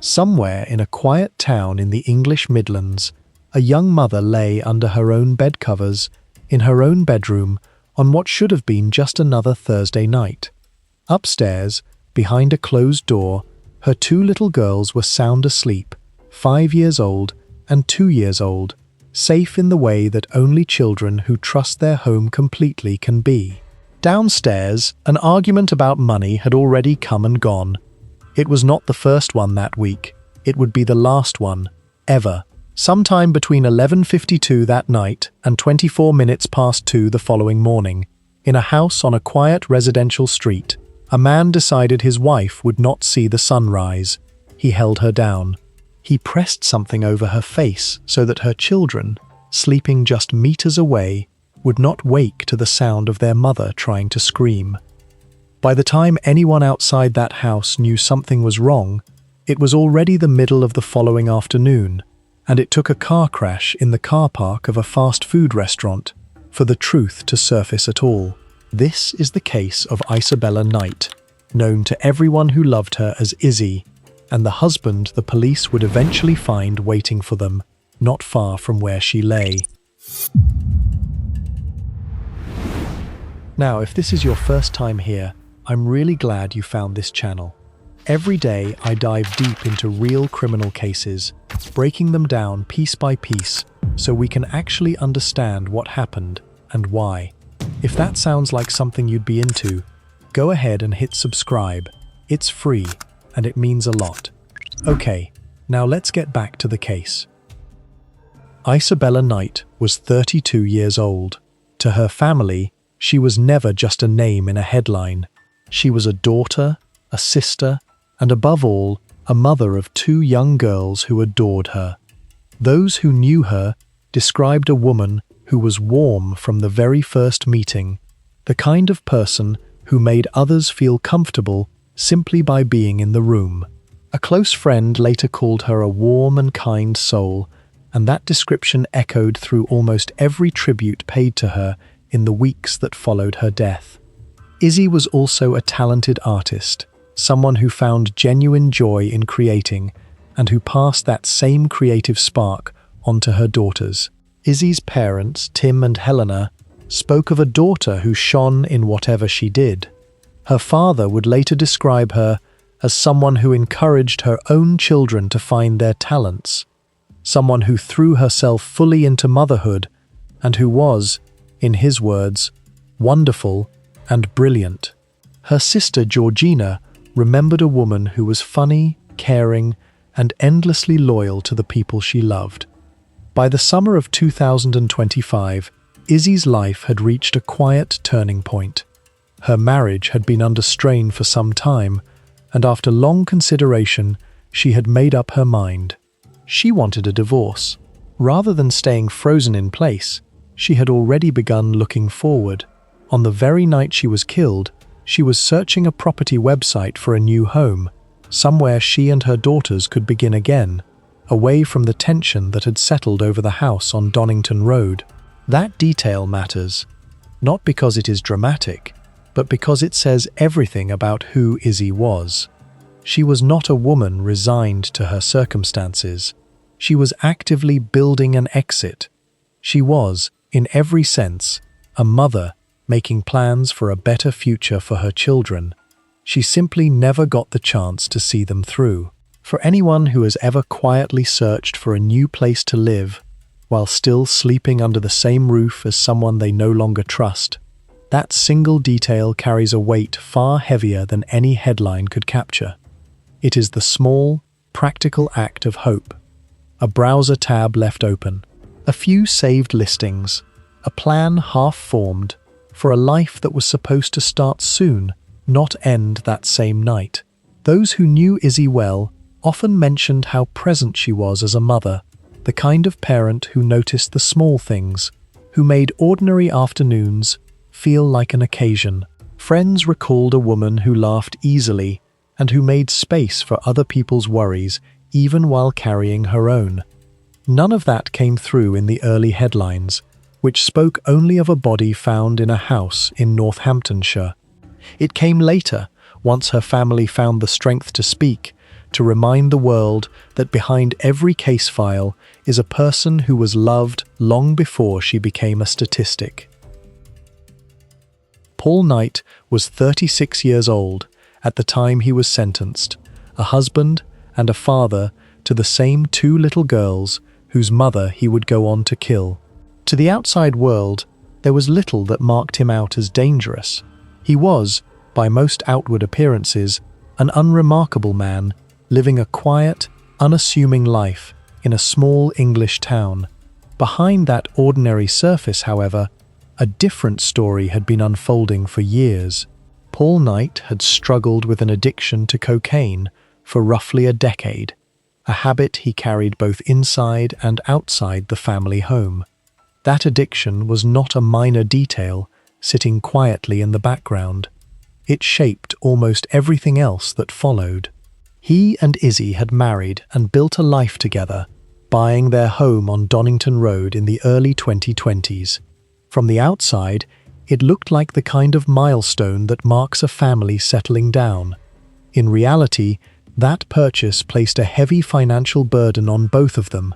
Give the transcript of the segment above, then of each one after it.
Somewhere in a quiet town in the English Midlands, a young mother lay under her own bed covers, in her own bedroom, on what should have been just another Thursday night. Upstairs, behind a closed door, her two little girls were sound asleep, 5 years old and 2 years old, safe in the way that only children who trust their home completely can be. Downstairs, an argument about money had already come and gone. It was not the first one that week. It would be the last one, ever. Sometime between 11:52 that night and 24 minutes past 2 the following morning, in a house on a quiet residential street, a man decided his wife would not see the sunrise. He held her down. He pressed something over her face so that her children, sleeping just meters away, would not wake to the sound of their mother trying to scream. By the time anyone outside that house knew something was wrong, it was already the middle of the following afternoon, and it took a car crash in the car park of a fast food restaurant for the truth to surface at all. This is the case of Isabella Knight, known to everyone who loved her as Izzy, and the husband the police would eventually find waiting for them, not far from where she lay. Now, if this is your first time here, I'm really glad you found this channel. Every day I dive deep into real criminal cases, breaking them down piece by piece so we can actually understand what happened and why. If that sounds like something you'd be into, go ahead and hit subscribe. It's free and it means a lot. Okay, now let's get back to the case. Isabella Knight was 32 years old. To her family, she was never just a name in a headline. She was a daughter, a sister, and above all, a mother of 2 young girls who adored her. Those who knew her described a woman who was warm from the very first meeting, the kind of person who made others feel comfortable simply by being in the room. A close friend later called her a warm and kind soul, and that description echoed through almost every tribute paid to her in the weeks that followed her death. Izzy was also a talented artist, someone who found genuine joy in creating and who passed that same creative spark onto her daughters. Izzy's parents, Tim and Helena, spoke of a daughter who shone in whatever she did. Her father would later describe her as someone who encouraged her own children to find their talents, someone who threw herself fully into motherhood and who was, in his words, wonderful and brilliant. Her sister Georgina remembered a woman who was funny, caring, and endlessly loyal to the people she loved. By the summer of 2025, Izzy's life had reached a quiet turning point. Her marriage had been under strain for some time, and after long consideration, she had made up her mind. She wanted a divorce. Rather than staying frozen in place, she had already begun looking forward. On the very night she was killed, she was searching a property website for a new home, somewhere she and her daughters could begin again, away from the tension that had settled over the house on Donington Road. That detail matters, not because it is dramatic, but because it says everything about who Izzy was. She was not a woman resigned to her circumstances. She was actively building an exit. She was, in every sense, a mother making plans for a better future for her children. She simply never got the chance to see them through. For anyone who has ever quietly searched for a new place to live, while still sleeping under the same roof as someone they no longer trust, that single detail carries a weight far heavier than any headline could capture. It is the small, practical act of hope. A browser tab left open, a few saved listings, a plan half-formed, for a life that was supposed to start soon, not end that same night. Those who knew Izzy well often mentioned how present she was as a mother, the kind of parent who noticed the small things, who made ordinary afternoons feel like an occasion. Friends recalled a woman who laughed easily and who made space for other people's worries even while carrying her own. None of that came through in the early headlines, which spoke only of a body found in a house in Northamptonshire. It came later, once her family found the strength to speak, to remind the world that behind every case file is a person who was loved long before she became a statistic. Paul Knight was 36 years old at the time he was sentenced, a husband and a father to the same two little girls whose mother he would go on to kill. To the outside world, there was little that marked him out as dangerous. He was, by most outward appearances, an unremarkable man, living a quiet, unassuming life in a small English town. Behind that ordinary surface, however, a different story had been unfolding for years. Paul Knight had struggled with an addiction to cocaine for roughly a decade, a habit he carried both inside and outside the family home. That addiction was not a minor detail sitting quietly in the background. It shaped almost everything else that followed. He and Izzy had married and built a life together, buying their home on Donington Road in the early 2020s. From the outside, it looked like the kind of milestone that marks a family settling down. In reality, that purchase placed a heavy financial burden on both of them,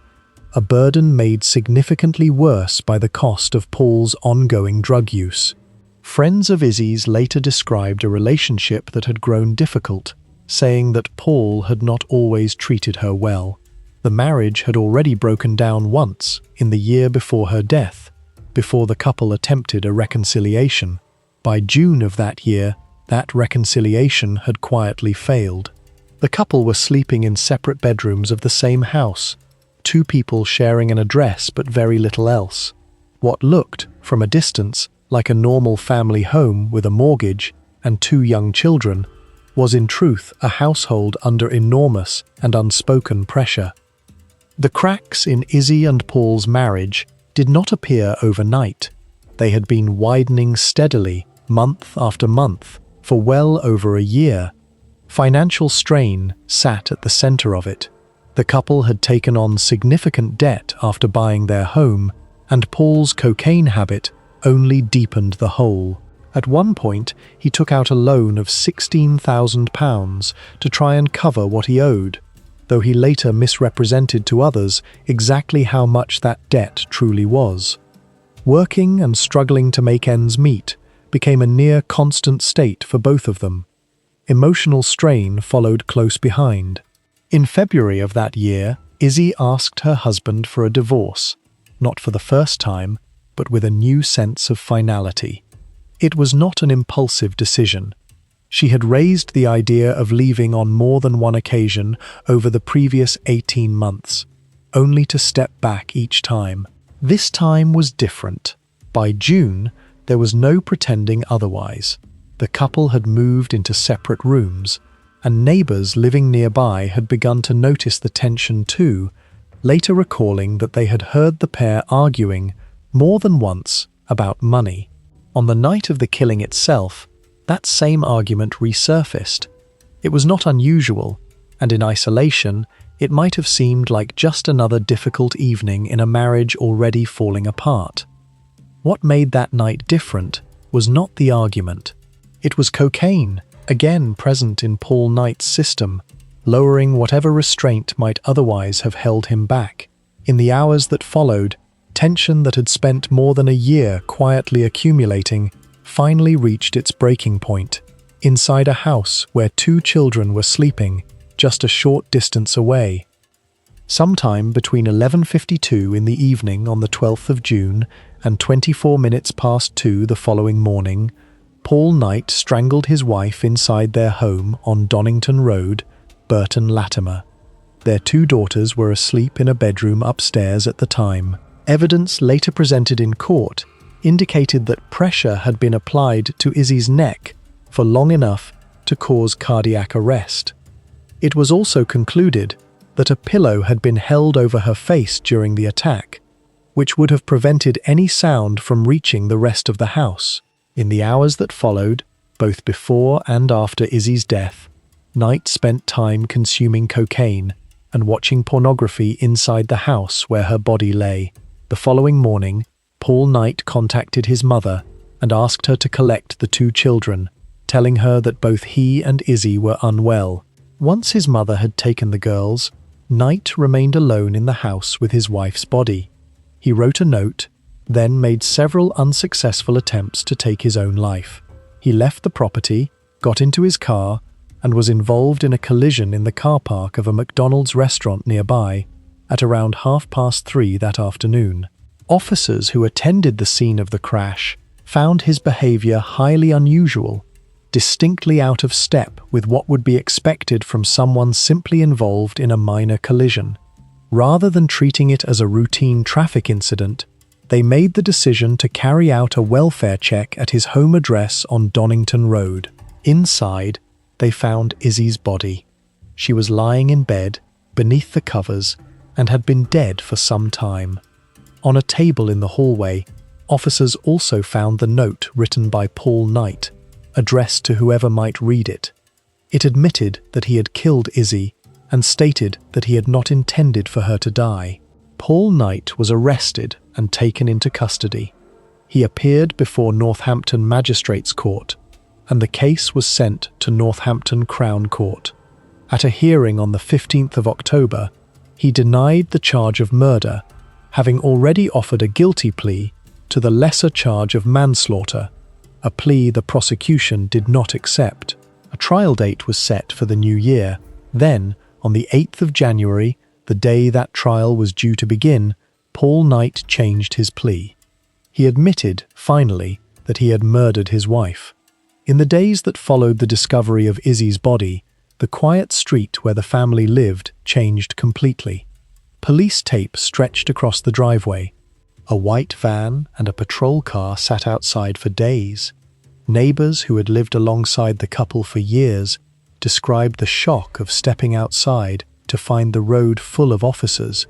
a burden made significantly worse by the cost of Paul's ongoing drug use. Friends of Izzy's later described a relationship that had grown difficult, saying that Paul had not always treated her well. The marriage had already broken down once, in the year before her death, before the couple attempted a reconciliation. By June of that year, that reconciliation had quietly failed. The couple were sleeping in separate bedrooms of the same house, two people sharing an address but very little else. What looked, from a distance, like a normal family home with a mortgage and two young children, was in truth a household under enormous and unspoken pressure. The cracks in Izzy and Paul's marriage did not appear overnight. They had been widening steadily, month after month, for well over a year. Financial strain sat at the center of it. The couple had taken on significant debt after buying their home, and Paul's cocaine habit only deepened the hole. At one point, he took out a loan of £16,000 to try and cover what he owed, though he later misrepresented to others exactly how much that debt truly was. Working and struggling to make ends meet became a near constant state for both of them. Emotional strain followed close behind. In February of that year, Izzy asked her husband for a divorce, not for the first time, but with a new sense of finality. It was not an impulsive decision. She had raised the idea of leaving on more than one occasion over the previous 18 months, only to step back each time. This time was different. By June, there was no pretending otherwise. The couple had moved into separate rooms, and neighbors living nearby had begun to notice the tension too, later recalling that they had heard the pair arguing more than once about money. On the night of the killing itself, that same argument resurfaced. It was not unusual, and in isolation, it might have seemed like just another difficult evening in a marriage already falling apart. What made that night different was not the argument. It was cocaine, again present in Paul Knight's system, lowering whatever restraint might otherwise have held him back. In the hours that followed, tension that had spent more than a year quietly accumulating finally reached its breaking point, inside a house where two children were sleeping, just a short distance away. Sometime between 11:52 in the evening on the 12th of June and 24 minutes past 2 the following morning, Paul Knight strangled his wife inside their home on Donington Road, Burton Latimer. Their two daughters were asleep in a bedroom upstairs at the time. Evidence later presented in court indicated that pressure had been applied to Izzy's neck for long enough to cause cardiac arrest. It was also concluded that a pillow had been held over her face during the attack, which would have prevented any sound from reaching the rest of the house. In the hours that followed, both before and after Izzy's death, Knight spent time consuming cocaine and watching pornography inside the house where her body lay. The following morning, Paul Knight contacted his mother and asked her to collect the two children, telling her that both he and Izzy were unwell. Once his mother had taken the girls, Knight remained alone in the house with his wife's body. He wrote a note, then made several unsuccessful attempts to take his own life. He left the property, got into his car, and was involved in a collision in the car park of a McDonald's restaurant nearby at around 3:30 that afternoon. Officers who attended the scene of the crash found his behavior highly unusual, distinctly out of step with what would be expected from someone simply involved in a minor collision. Rather than treating it as a routine traffic incident, they made the decision to carry out a welfare check at his home address on Donington Road. Inside, they found Izzy's body. She was lying in bed, beneath the covers, and had been dead for some time. On a table in the hallway, officers also found the note written by Paul Knight, addressed to whoever might read it. It admitted that he had killed Izzy and stated that he had not intended for her to die. Paul Knight was arrested and taken into custody. He appeared before Northampton Magistrates' Court, and the case was sent to Northampton Crown Court. At a hearing on the 15th of October, he denied the charge of murder, having already offered a guilty plea to the lesser charge of manslaughter, a plea the prosecution did not accept. A trial date was set for the new year. Then, on the 8th of January, the day that trial was due to begin, Paul Knight changed his plea. He admitted, finally, that he had murdered his wife. In the days that followed the discovery of Izzy's body, the quiet street where the family lived changed completely. Police tape stretched across the driveway. A white van and a patrol car sat outside for days. Neighbors who had lived alongside the couple for years described the shock of stepping outside to find the road full of officers,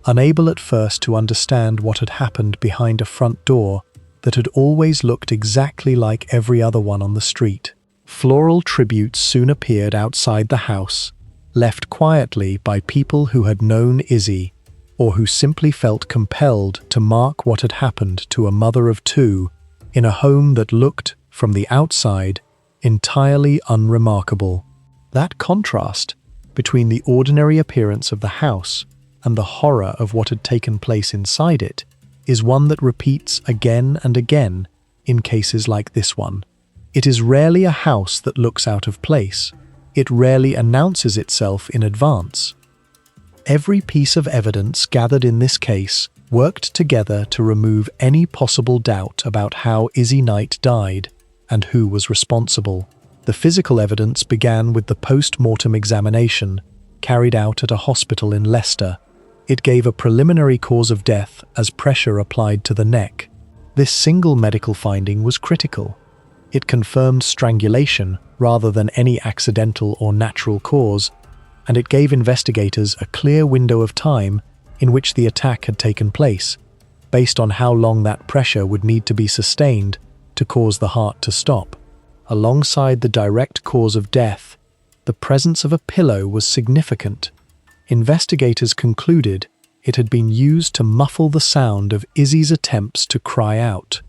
unable at first to understand what had happened behind a front door that had always looked exactly like every other one on the street. Floral tributes soon appeared outside the house, left quietly by people who had known Izzy, or who simply felt compelled to mark what had happened to a mother of two in a home that looked, from the outside, entirely unremarkable. That contrast between the ordinary appearance of the house and the horror of what had taken place inside it is one that repeats again and again in cases like this one. It is rarely a house that looks out of place. It rarely announces itself in advance. Every piece of evidence gathered in this case worked together to remove any possible doubt about how Izzy Knight died and who was responsible. The physical evidence began with the post-mortem examination carried out at a hospital in Leicester. It gave a preliminary cause of death as pressure applied to the neck. This single medical finding was critical. It confirmed strangulation rather than any accidental or natural cause, and it gave investigators a clear window of time in which the attack had taken place, based on how long that pressure would need to be sustained to cause the heart to stop. Alongside the direct cause of death, the presence of a pillow was significant. Investigators concluded it had been used to muffle the sound of Izzy's attempts to cry out.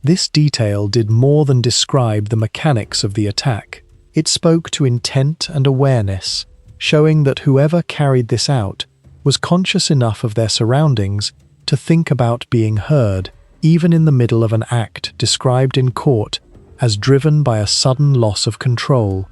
This detail did more than describe the mechanics of the attack. It spoke to intent and awareness, showing that whoever carried this out was conscious enough of their surroundings to think about being heard, even in the middle of an act described in court as driven by a sudden loss of control.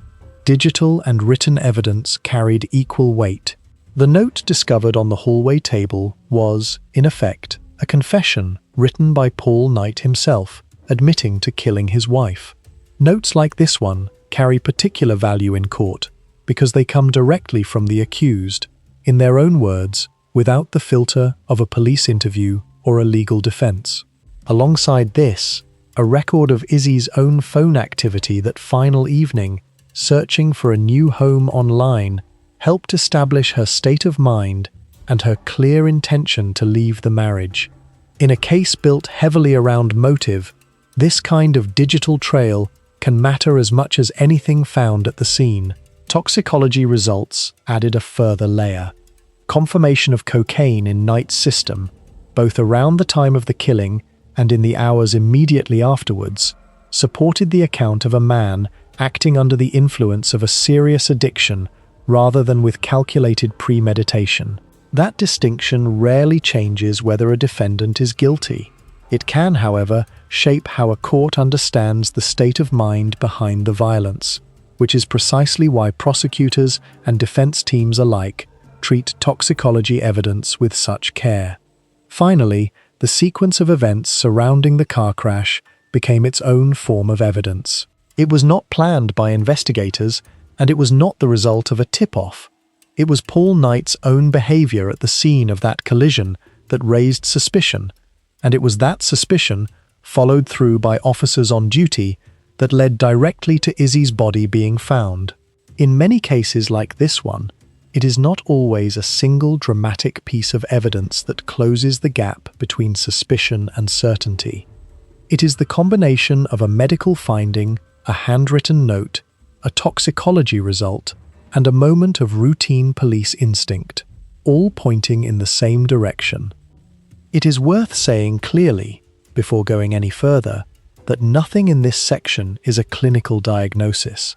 Digital and written evidence carried equal weight. The note discovered on the hallway table was, in effect, a confession written by Paul Knight himself, admitting to killing his wife. Notes like this one carry particular value in court because they come directly from the accused, in their own words, without the filter of a police interview or a legal defense. Alongside this, a record of Izzy's own phone activity that final evening, searching for a new home online, helped establish her state of mind and her clear intention to leave the marriage. In a case built heavily around motive, this kind of digital trail can matter as much as anything found at the scene. Toxicology results added a further layer. Confirmation of cocaine in Knight's system, both around the time of the killing and in the hours immediately afterwards, supported the account of a man acting under the influence of a serious addiction rather than with calculated premeditation. That distinction rarely changes whether a defendant is guilty. It can, however, shape how a court understands the state of mind behind the violence, which is precisely why prosecutors and defense teams alike treat toxicology evidence with such care. Finally, the sequence of events surrounding the car crash became its own form of evidence. It was not planned by investigators, and it was not the result of a tip-off. It was Paul Knight's own behavior at the scene of that collision that raised suspicion, and it was that suspicion, followed through by officers on duty, that led directly to Izzy's body being found. In many cases like this one, it is not always a single dramatic piece of evidence that closes the gap between suspicion and certainty. It is the combination of a medical finding, a handwritten note, a toxicology result, and a moment of routine police instinct, all pointing in the same direction. It is worth saying clearly, before going any further, that nothing in this section is a clinical diagnosis.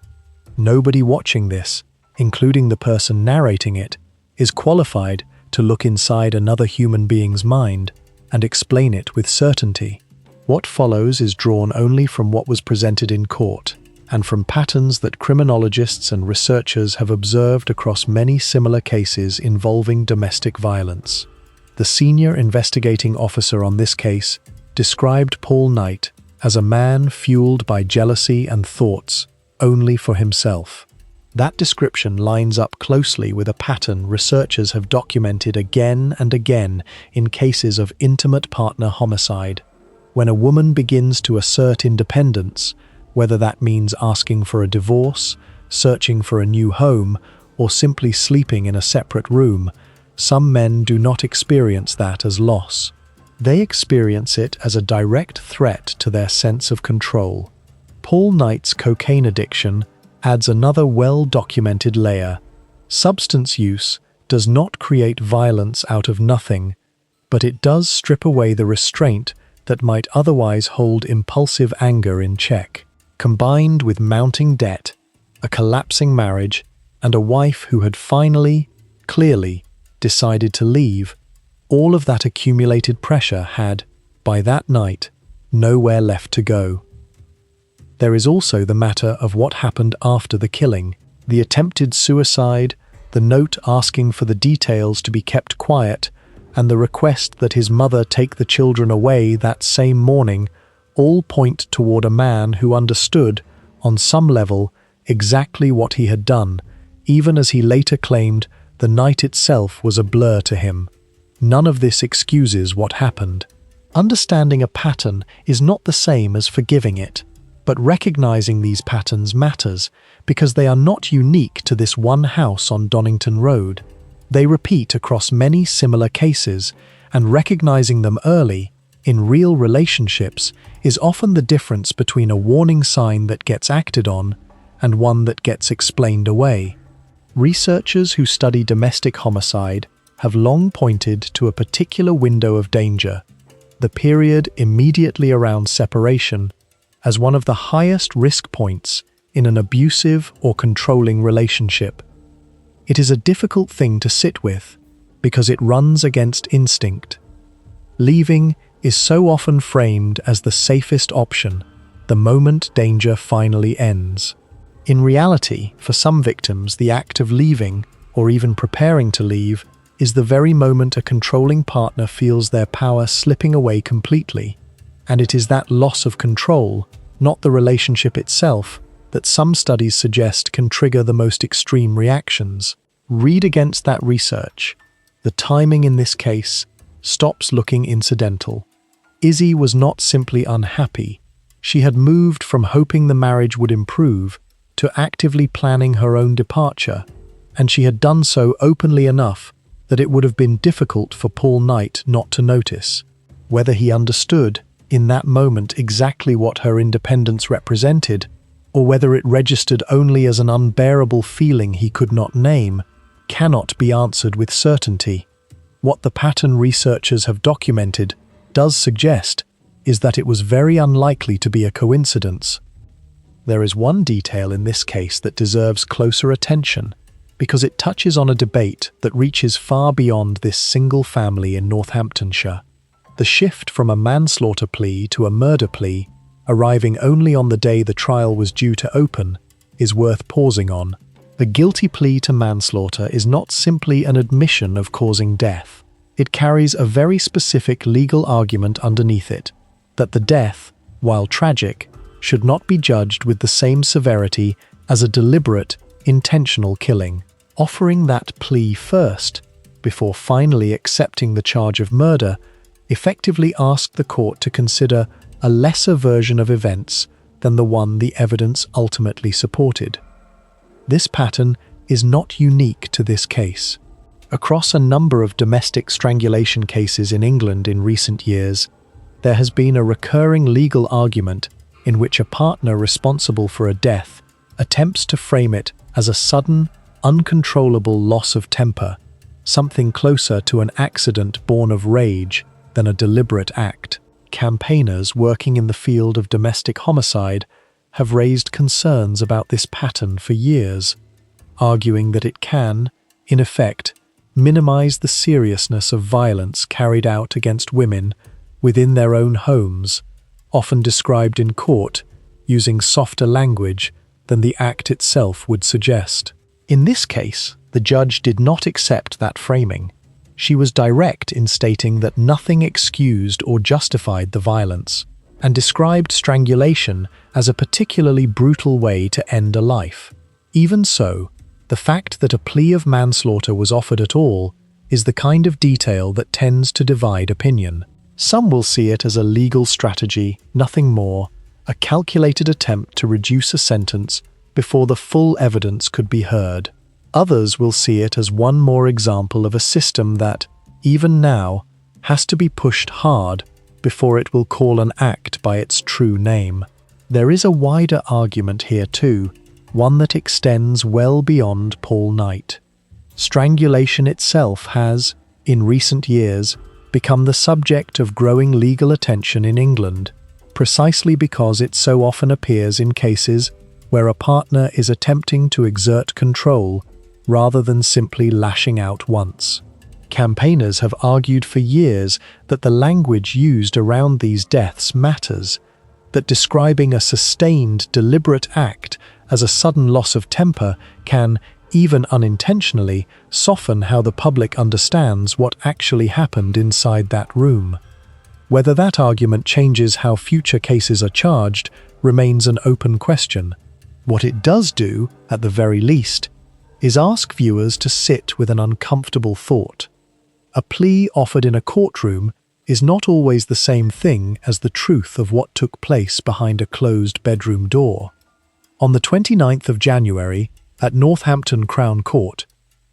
Nobody watching this, including the person narrating it, is qualified to look inside another human being's mind and explain it with certainty. What follows is drawn only from what was presented in court, and from patterns that criminologists and researchers have observed across many similar cases involving domestic violence. The senior investigating officer on this case described Paul Knight as a man fueled by jealousy and thoughts only for himself. That description lines up closely with a pattern researchers have documented again and again in cases of intimate partner homicide. When a woman begins to assert independence, whether that means asking for a divorce, searching for a new home, or simply sleeping in a separate room, some men do not experience that as loss. They experience it as a direct threat to their sense of control. Paul Knight's cocaine addiction adds another well-documented layer. Substance use does not create violence out of nothing, but it does strip away the restraint that might otherwise hold impulsive anger in check. Combined with mounting debt, a collapsing marriage, and a wife who had finally, clearly, decided to leave, all of that accumulated pressure had, by that night, nowhere left to go. There is also the matter of what happened after the killing, the attempted suicide, the note asking for the details to be kept quiet, and the request that his mother take the children away that same morning, all point toward a man who understood, on some level, exactly what he had done, even as he later claimed the night itself was a blur to him. None of this excuses what happened. Understanding a pattern is not the same as forgiving it, but recognizing these patterns matters because they are not unique to this one house on Donington Road. They repeat across many similar cases, and recognizing them early, in real relationships, is often the difference between a warning sign that gets acted on and one that gets explained away. Researchers who study domestic homicide have long pointed to a particular window of danger, the period immediately around separation, as one of the highest risk points in an abusive or controlling relationship. It is a difficult thing to sit with because it runs against instinct. Leaving is so often framed as the safest option, the moment danger finally ends. In reality, for some victims, the act of leaving, or even preparing to leave, is the very moment a controlling partner feels their power slipping away completely. And it is that loss of control, not the relationship itself, that some studies suggest can trigger the most extreme reactions. Read against that research. The timing in this case stops looking incidental. Izzy was not simply unhappy. She had moved from hoping the marriage would improve to actively planning her own departure, and she had done so openly enough that it would have been difficult for Paul Knight not to notice. Whether he understood, in that moment, exactly what her independence represented, or whether it registered only as an unbearable feeling he could not name, cannot be answered with certainty. What the pattern researchers have documented does suggest is that it was very unlikely to be a coincidence. There is one detail in this case that deserves closer attention, because it touches on a debate that reaches far beyond this single family in Northamptonshire. The shift from a manslaughter plea to a murder plea, arriving only on the day the trial was due to open, is worth pausing on. The guilty plea to manslaughter is not simply an admission of causing death. It carries a very specific legal argument underneath it, that the death, while tragic, should not be judged with the same severity as a deliberate, intentional killing. Offering that plea first, before finally accepting the charge of murder, effectively asked the court to consider a lesser version of events than the one the evidence ultimately supported. This pattern is not unique to this case. Across a number of domestic strangulation cases in England in recent years, there has been a recurring legal argument in which a partner responsible for a death attempts to frame it as a sudden, uncontrollable loss of temper, something closer to an accident born of rage than a deliberate act. Campaigners working in the field of domestic homicide have raised concerns about this pattern for years, arguing that it can, in effect, minimize the seriousness of violence carried out against women within their own homes, often described in court using softer language than the act itself would suggest. In this case, the judge did not accept that framing. She was direct in stating that nothing excused or justified the violence, and described strangulation as a particularly brutal way to end a life. Even so, the fact that a plea of manslaughter was offered at all is the kind of detail that tends to divide opinion. Some will see it as a legal strategy, nothing more, a calculated attempt to reduce a sentence before the full evidence could be heard. Others will see it as one more example of a system that, even now, has to be pushed hard before it will call an act by its true name. There is a wider argument here too, one that extends well beyond Paul Knight. Strangulation itself has, in recent years, become the subject of growing legal attention in England, precisely because it so often appears in cases where a partner is attempting to exert control rather than simply lashing out once. Campaigners have argued for years that the language used around these deaths matters, that describing a sustained, deliberate act as a sudden loss of temper can, even unintentionally, soften how the public understands what actually happened inside that room. Whether that argument changes how future cases are charged remains an open question. What it does do, at the very least, is ask viewers to sit with an uncomfortable thought. A plea offered in a courtroom is not always the same thing as the truth of what took place behind a closed bedroom door. On the 29th of January, at Northampton Crown Court,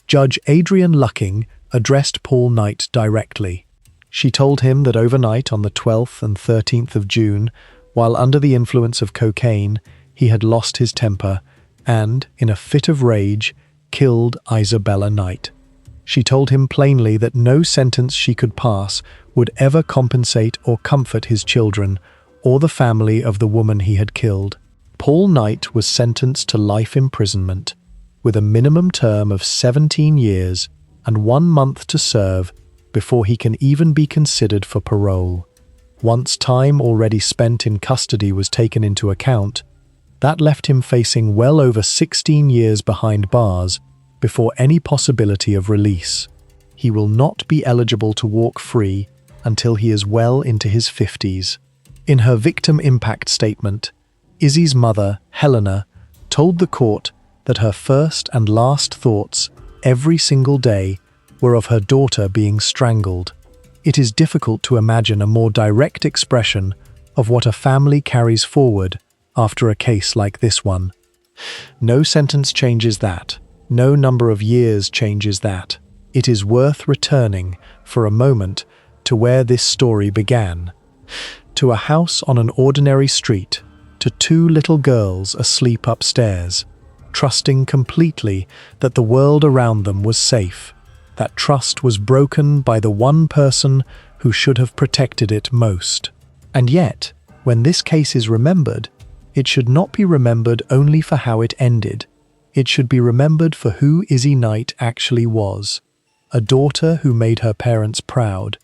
Judge Adrian Lucking addressed Paul Knight directly. She told him that overnight on the 12th and 13th of June, while under the influence of cocaine, he had lost his temper and, in a fit of rage, killed Isabella Knight. She told him plainly that no sentence she could pass would ever compensate or comfort his children or the family of the woman he had killed. Paul Knight was sentenced to life imprisonment, with a minimum term of 17 years and 1 month to serve before he can even be considered for parole. Once time already spent in custody was taken into account, that left him facing well over 16 years behind bars before any possibility of release. He will not be eligible to walk free until he is well into his 50s. In her victim impact statement, Izzy's mother, Helena, told the court that her first and last thoughts every single day were of her daughter being strangled. It is difficult to imagine a more direct expression of what a family carries forward after a case like this one. No sentence changes that. No number of years changes that. It is worth returning, for a moment, to where this story began. To a house on an ordinary street, to 2 little girls asleep upstairs, trusting completely that the world around them was safe. That trust was broken by the one person who should have protected it most. And yet, when this case is remembered, it should not be remembered only for how it ended. it should be remembered for who Izzy Knight actually was. A daughter who made her parents proud,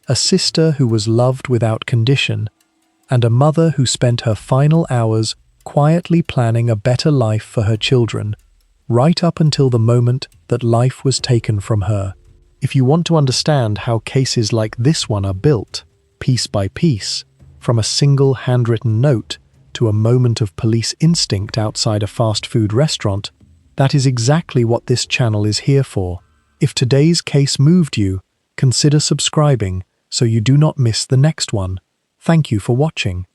a sister who was loved without condition, and a mother who spent her final hours quietly planning a better life for her children, right up until the moment that life was taken from her. If you want to understand how cases like this one are built, piece by piece, from a single handwritten note to a moment of police instinct outside a fast food restaurant, that is exactly what this channel is here for. If today's case moved you, consider subscribing so you do not miss the next one. Thank you for watching.